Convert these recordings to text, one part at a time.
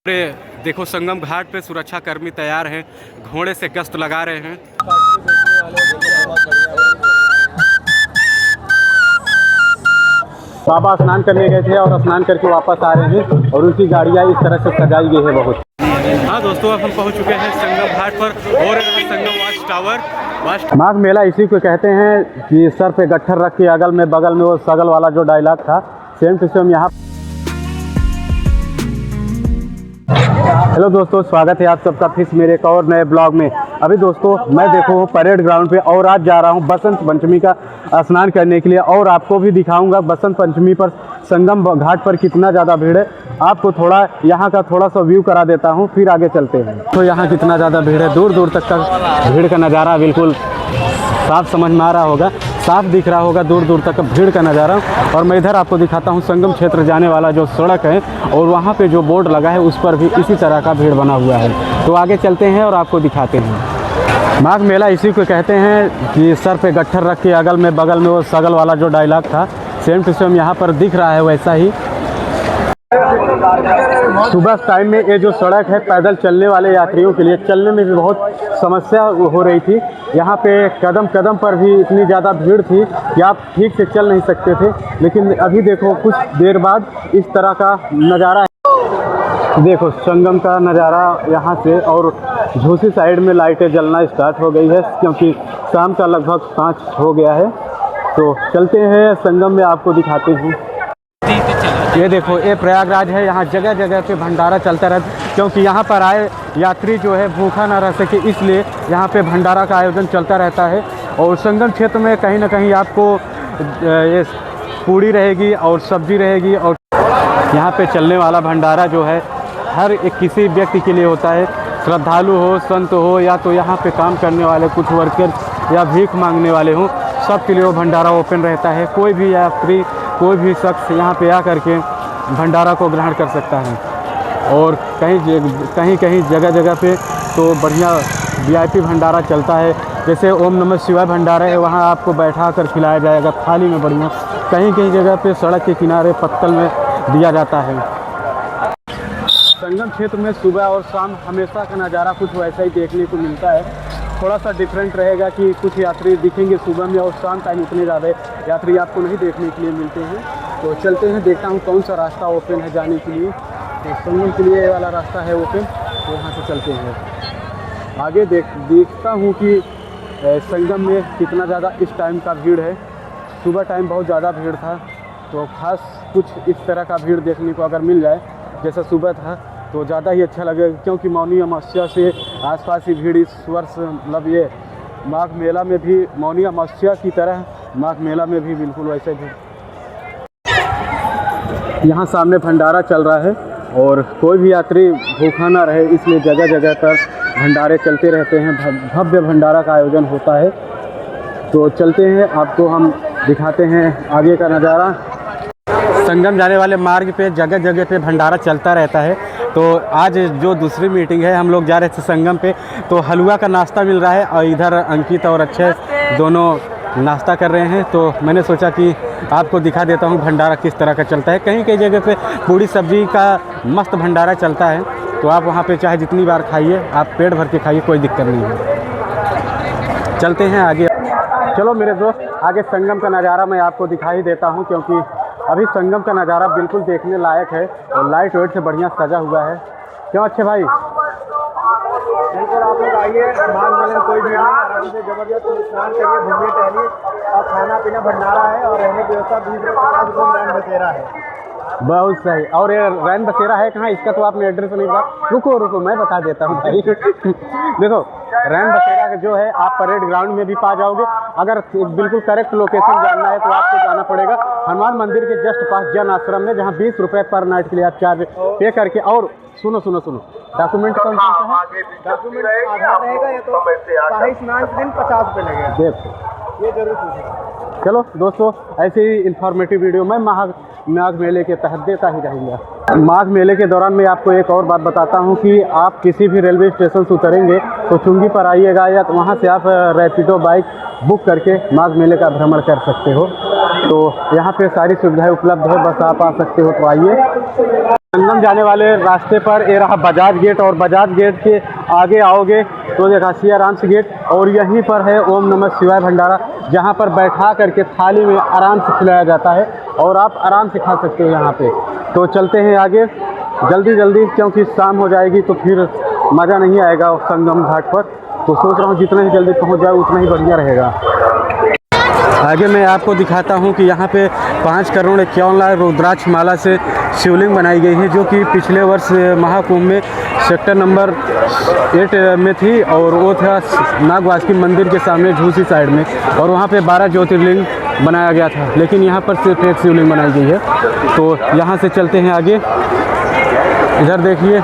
देखो संगम घाट पे सुरक्षा कर्मी तैयार हैं, घोड़े से गश्त लगा रहे हैं। बाबा स्नान करने गए थे और स्नान करके वापस आ रहे हैं और उनकी गाड़ियाँ इस तरह से सजाई गई है बहुत। हाँ दोस्तों, अब हम पहुंच चुके हैं संगम घाट पर और संगम वॉच टावर। माघ मेला इसी को कहते हैं कि सर पे गट्ठर रख के अगल में बगल में वो सगल वाला जो डायलॉग था, सेम टू सेम यहाँ। हेलो दोस्तों, स्वागत है आप सबका फिर मेरे एक और नए ब्लॉग में। अभी दोस्तों मैं देखो परेड ग्राउंड पे और आज जा रहा हूँ बसंत पंचमी का स्नान करने के लिए और आपको भी दिखाऊंगा बसंत पंचमी पर संगम घाट पर कितना ज़्यादा भीड़ है। आपको थोड़ा यहाँ का थोड़ा सा व्यू करा देता हूँ, फिर आगे चलते हैं। तो यहाँ कितना ज़्यादा भीड़ है, दूर दूर तक का भीड़ का नज़ारा बिल्कुल साफ समझ में आ रहा होगा, साफ दिख रहा होगा दूर दूर तक भीड़ का नज़ारा। और मैं इधर आपको दिखाता हूँ संगम क्षेत्र जाने वाला जो सड़क है और वहाँ पे जो बोर्ड लगा है उस पर भी इसी तरह का भीड़ बना हुआ है। तो आगे चलते हैं और आपको दिखाते हैं। माघ मेला इसी को कहते हैं कि सर पे गट्ठर रख के अगल में बगल में वो सगल वाला जो डायलॉग था, सेम टू सेम यहाँ पर दिख रहा है वैसा ही। सुबह टाइम में ये जो सड़क है पैदल चलने वाले यात्रियों के लिए चलने में भी बहुत समस्या हो रही थी। यहाँ पे कदम कदम पर भी इतनी ज़्यादा भीड़ थी कि आप ठीक से चल नहीं सकते थे। लेकिन अभी देखो कुछ देर बाद इस तरह का नज़ारा है। देखो संगम का नज़ारा यहाँ से, और झूसी साइड में लाइटें जलना स्टार्ट हो गई है क्योंकि शाम का लगभग 5 हो गया है। तो चलते हैं संगम में, आपको दिखाते हैं। ये देखो ये प्रयागराज है, यहाँ जगह जगह पे भंडारा चलता रहता है क्योंकि यहाँ पर आए यात्री जो है भूखा ना रह सके, इसलिए यहाँ पे भंडारा का आयोजन चलता रहता है। और संगम क्षेत्र में कहीं ना कहीं आपको ये पूड़ी रहेगी और सब्जी रहेगी। और यहाँ पे चलने वाला भंडारा जो है हर एक किसी व्यक्ति के लिए होता है, श्रद्धालु हो, संत हो, या तो यहाँ पे काम करने वाले कुछ वर्कर या भीख मांगने वाले हों, सब के लिए वो भंडारा ओपन रहता है। कोई भी यात्री, कोई भी शख्स यहाँ पे आ करके भंडारा को ग्रहण कर सकता है। और कहीं जगह जगह पे तो बढ़िया वीआईपी भंडारा चलता है, जैसे ओम नमः शिवाय भंडारा है, वहाँ आपको बैठा कर खिलाया जाएगा थाली में बढ़िया। कहीं जगह पे सड़क के किनारे पत्तल में दिया जाता है। संगम क्षेत्र में सुबह और शाम हमेशा का नज़ारा कुछ वैसा ही देखने को मिलता है। थोड़ा सा डिफरेंट रहेगा कि कुछ यात्री दिखेंगे सुबह में और शाम टाइम इतने ज़्यादा यात्री आपको नहीं देखने के लिए मिलते हैं। तो चलते हैं, देखता हूँ कौन सा रास्ता ओपन है जाने के लिए। तो संगम के लिए ये वाला रास्ता है ओपन, तो यहाँ से चलते हैं आगे। देखता हूँ कि संगम में कितना ज़्यादा इस टाइम का भीड़ है। सुबह टाइम बहुत ज़्यादा भीड़ था, तो ख़ास कुछ इस तरह का भीड़ देखने को अगर मिल जाए जैसा सुबह था तो ज़्यादा ही अच्छा लगेगा, क्योंकि मौनी अमावस्या से आसपास की भीड़ इस वर्ष मतलब ये माघ मेला में भी मौनी अमावस्या की तरह माघ मेला में भी बिल्कुल वैसे भी यहाँ सामने भंडारा चल रहा है और कोई भी यात्री भूखा ना रहे, इसलिए जगह जगह पर भंडारे चलते रहते हैं। भव्य भंडारा का आयोजन होता है। तो चलते हैं, आपको हम दिखाते हैं आगे का नज़ारा। संगम जाने वाले मार्ग पे जगह जगह पे भंडारा चलता रहता है। तो आज जो दूसरी मीटिंग है, हम लोग जा रहे थे संगम पे, तो हलवा का नाश्ता मिल रहा है और इधर अंकित और अक्षय दोनों नाश्ता कर रहे हैं। तो मैंने सोचा कि आपको दिखा देता हूँ भंडारा किस तरह का चलता है। कहीं जगह पे पूरी सब्जी का मस्त भंडारा चलता है, तो आप वहाँ पे चाहे जितनी बार खाइए, आप पेट भर के खाइए, कोई दिक्कत नहीं है। चलते हैं आगे। चलो मेरे दोस्त, आगे संगम का नज़ारा मैं आपको दिखाई देता हूँ, क्योंकि अभी संगम का नज़ारा बिल्कुल देखने लायक है और लाइट वेट से बढ़िया सजा हुआ है। क्यों अच्छे भाई? बिल्कुल, आप लोग आइए, माघ मेले में कोई भीड़ नहीं, आराम से जबरदस्त स्नान करिए, घूमिए टहलिए, और खाना पीना भंडारा है और रहने की व्यवस्था 20-50 रैन बसेरा है। बहुत सही। और ये रैन बसेरा है कहाँ, इसका तो आपने एड्रेस नहीं बताया। रुको मैं बता देता हूँ भाई। देखो रैन बसेरा जो है आप परेड ग्राउंड में भी पा जाओगे। अगर बिल्कुल करेक्ट लोकेशन जानना है तो आपको जाना पड़ेगा हनुमान मंदिर के जस्ट पास जन आश्रम में, जहाँ 20 रुपये पर नाइट के लिए आप चार्ज पे करके। और सुनो डॉक्यूमेंट कौन सा है? डॉक्यूमेंट आधार रहेगा, या तो शाही स्नान के दिन 50 रुपये लगेगा। देखो ये जरूर पूछें। चलो दोस्तों, ऐसे ही इंफॉर्मेटिव वीडियो मैं माघ मेले के तहत देता ही रहूँगा। माघ मेले के दौरान मैं आपको एक और बात बताता हूँ कि आप किसी भी रेलवे स्टेशन से उतरेंगे तो चुंगी पर आइएगा, या तो वहाँ से आप रैपिडो बाइक बुक करके माघ मेले का भ्रमण कर सकते हो। तो यहाँ पे सारी सुविधाएं उपलब्ध है, बस आप आ सकते हो तो आइए। संगम जाने वाले रास्ते पर ये रहा बजाज गेट, और बजाज गेट के आगे आओगे तो देखा सियाराम से गेट, और यहीं पर है ओम नमः शिवाय भंडारा, जहां पर बैठा करके थाली में आराम से खिलाया जाता है और आप आराम से खा सकते हो यहाँ पे। तो चलते हैं आगे जल्दी जल्दी, क्योंकि शाम हो जाएगी तो फिर मज़ा नहीं आएगा संगम घाट पर। तो सोच रहा हूँ जितना ही जल्दी पहुँच जाए उतना ही बढ़िया रहेगा। आगे मैं आपको दिखाता हूँ कि यहाँ पे 5 करोड़ 51 लाख रुद्राक्ष माला से शिवलिंग बनाई गई है, जो कि पिछले वर्ष महाकुंभ में सेक्टर नंबर 8 में थी, और वो था नागवासुकी मंदिर के सामने झूसी साइड में, और वहाँ पे 12 ज्योतिर्लिंग बनाया गया था, लेकिन यहाँ पर सिर्फ एक शिवलिंग बनाई गई है। तो यहाँ से चलते हैं आगे। इधर देखिए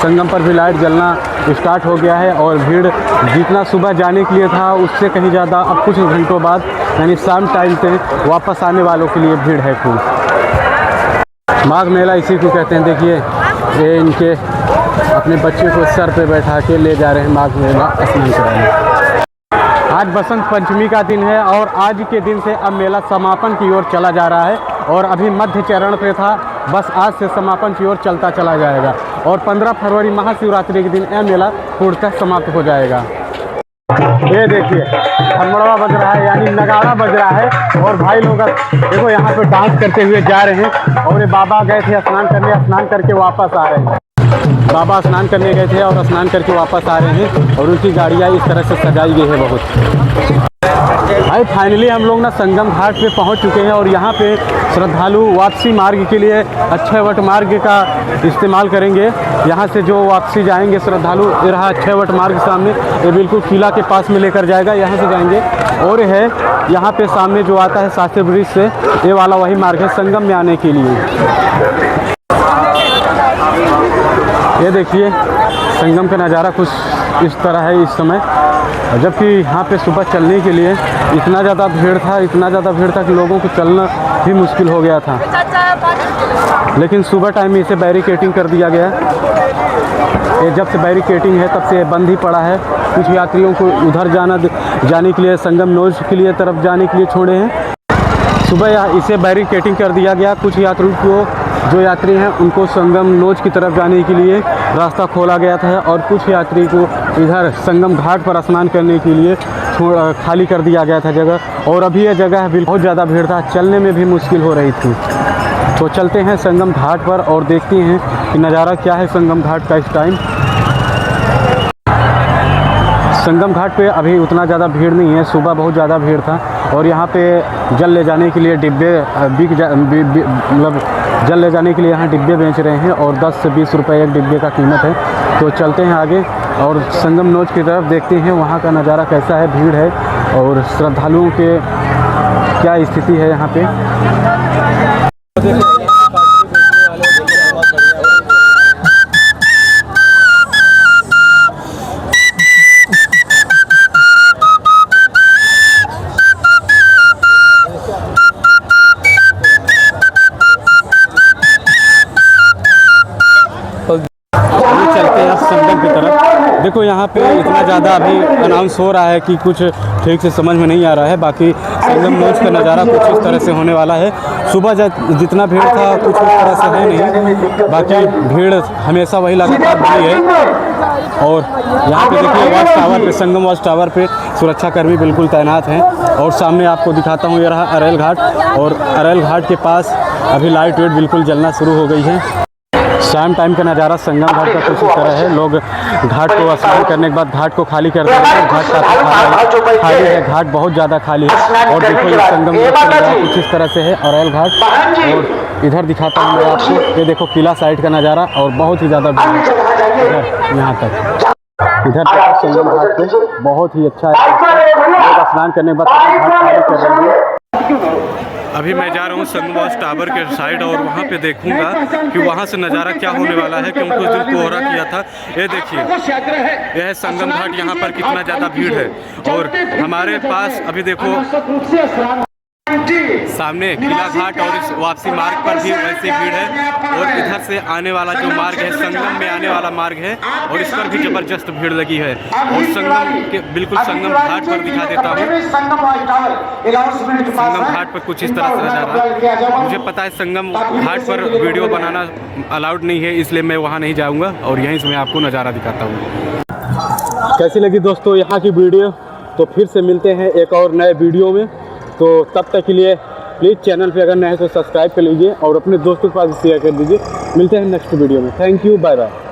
संगम पर भी लाइट जलना स्टार्ट हो गया है, और भीड़ जितना सुबह जाने के लिए था उससे कहीं ज़्यादा अब कुछ घंटों बाद यानी शाम टाइम पे वापस आने वालों के लिए भीड़ है खूब। माघ मेला इसी को कहते हैं। देखिए ये इनके अपने बच्चे को सर पे बैठा के ले जा रहे हैं माघ मेला स्नान कराने। आज बसंत पंचमी का दिन है, और आज के दिन से अब मेला समापन की ओर चला जा रहा है, और अभी मध्य चरण पे था, बस आज से समापन की ओर चलता चला जाएगा, और 15 फरवरी महाशिवरात्रि के दिन यह मेला पूर्णतः समाप्त हो जाएगा। ये देखिए खमड़वा बज रहा है, यानी नगाड़ा बज रहा है, और भाई लोग देखो यहाँ पे डांस करते हुए जा रहे हैं, और ये बाबा गए थे स्नान करने, स्नान करके वापस आ रहे हैं। बाबा स्नान करने गए थे और स्नान करके वापस आ रहे हैं, और उनकी गाड़ियाँ इस तरह से सजाई गई है बहुत। भाई फाइनली हम लोग ना संगम घाट पे पहुंच चुके हैं, और यहाँ पे श्रद्धालु वापसी मार्ग के लिए अक्षय वट मार्ग का इस्तेमाल करेंगे। यहाँ से जो वापसी जाएंगे श्रद्धालु, ये रहा अक्षय वट मार्ग सामने, ये बिल्कुल किला के पास में लेकर जाएगा, यहाँ से जाएंगे। और है यहाँ पे सामने जो आता है शास्त्री ब्रिज से, ये वाला वही मार्ग है संगम में आने के लिए। ये देखिए संगम का नज़ारा कुछ इस तरह है इस समय, जबकि यहाँ पे सुबह चलने के लिए इतना ज़्यादा भीड़ था कि लोगों को चलना भी मुश्किल हो गया था, लेकिन सुबह टाइम में इसे बैरिकेटिंग कर दिया गया। ये जब से बैरिकेटिंग है तब से बंद ही पड़ा है। कुछ यात्रियों को उधर जाने के लिए संगम नोज के लिए तरफ जाने के लिए छोड़े हैं। सुबह इसे बैरिकेटिंग कर दिया गया। कुछ यात्रियों को, जो यात्री हैं उनको संगम नोज की तरफ जाने के लिए रास्ता खोला गया था, और कुछ यात्री को इधर संगम घाट पर स्नान करने के लिए खाली कर दिया गया था जगह। और अभी यह जगह बहुत ज़्यादा भीड़ था, चलने में भी मुश्किल हो रही थी। तो चलते हैं संगम घाट पर और देखते हैं कि नज़ारा क्या है संगम घाट का इस टाइम। संगम घाट पे अभी उतना ज़्यादा भीड़ नहीं है, सुबह बहुत ज़्यादा भीड़ था। और यहाँ पे जल ले जाने के लिए डिब्बे मतलब जल ले जाने के लिए यहाँ डिब्बे बेच रहे हैं, और 10 से 20 रुपये एक डिब्बे का कीमत है। तो चलते हैं आगे और संगम नोज की तरफ देखते हैं वहाँ का नज़ारा कैसा है, भीड़ है और श्रद्धालुओं के क्या स्थिति है यहाँ पे। चलते हैं संगम की तरफ। देखो यहाँ पे इतना ज़्यादा अभी अनाउंस हो रहा है कि कुछ ठीक से समझ में नहीं आ रहा है। बाकी संगम नोज का नज़ारा कुछ इस तरह से होने वाला है। सुबह जितना भीड़ था कुछ इस तरह से है नहीं, बाकी भीड़ हमेशा वही लगातार भरी है। और यहाँ पे देखिए वॉच टावर पे, संगम वॉच टावर पे सुरक्षाकर्मी बिल्कुल तैनात हैं। और सामने आपको दिखाता हूँ ये रहा अरेल घाट, और अरेल घाट के पास अभी लाइट वेट बिल्कुल जलना शुरू हो गई है। शाम टाइम का नज़ारा संगम घाट का कुछ इस तरह है। लोग घाट को स्नान करने के बाद घाट को खाली कर देते हैं। घाट काफ़ी खाली है, घाट बहुत ज़्यादा खाली है। और देखो ये संगम घाट कुछ इस तरह से है अरेल घाट। और इधर दिखाता हूँ मैं आपको, ये देखो किला साइड का नज़ारा, और बहुत ही ज़्यादा इधर यहाँ तक, इधर तक संगम घाट पे बहुत ही अच्छा है। लोग स्नान करने के बाद घाट खाली कर रहे हैं। अभी मैं जा रहा हूँ संगम वॉच टावर के साइड, और वहाँ पे देखूंगा कि वहाँ से नज़ारा क्या होने वाला है, क्योंकि उस दिन कोहरा किया था। ये देखिए यह है संगम घाट, यहाँ पर कितना ज़्यादा भीड़ है। और हमारे पास अभी देखो सामने किला घाट और इस वापसी मार्ग पर भी वैसे भीड़ है और इधर से आने वाला जो मार्ग है, संगम में आने वाला मार्ग है और इस पर भी जबरदस्त भीड़ लगी है। और संगम के बिल्कुल संगम घाट पर दिखा देता हूँ। संगम घाट पर कुछ इस तरह से नजारा। मुझे पता है संगम घाट पर वीडियो बनाना अलाउड नहीं है, इसलिए मैं वहाँ नहीं जाऊँगा और यहीं से मैं आपको नज़ारा दिखाता हूँ। कैसी लगी दोस्तों यहाँ की वीडियो? तो फिर से मिलते हैं एक और नए वीडियो में। तो तब तक के लिए प्लीज़ चैनल पे अगर नए हैं तो सब्सक्राइब कर लीजिए और अपने दोस्तों के पास शेयर कर दीजिए। मिलते हैं नेक्स्ट वीडियो में। Thank you, bye bye.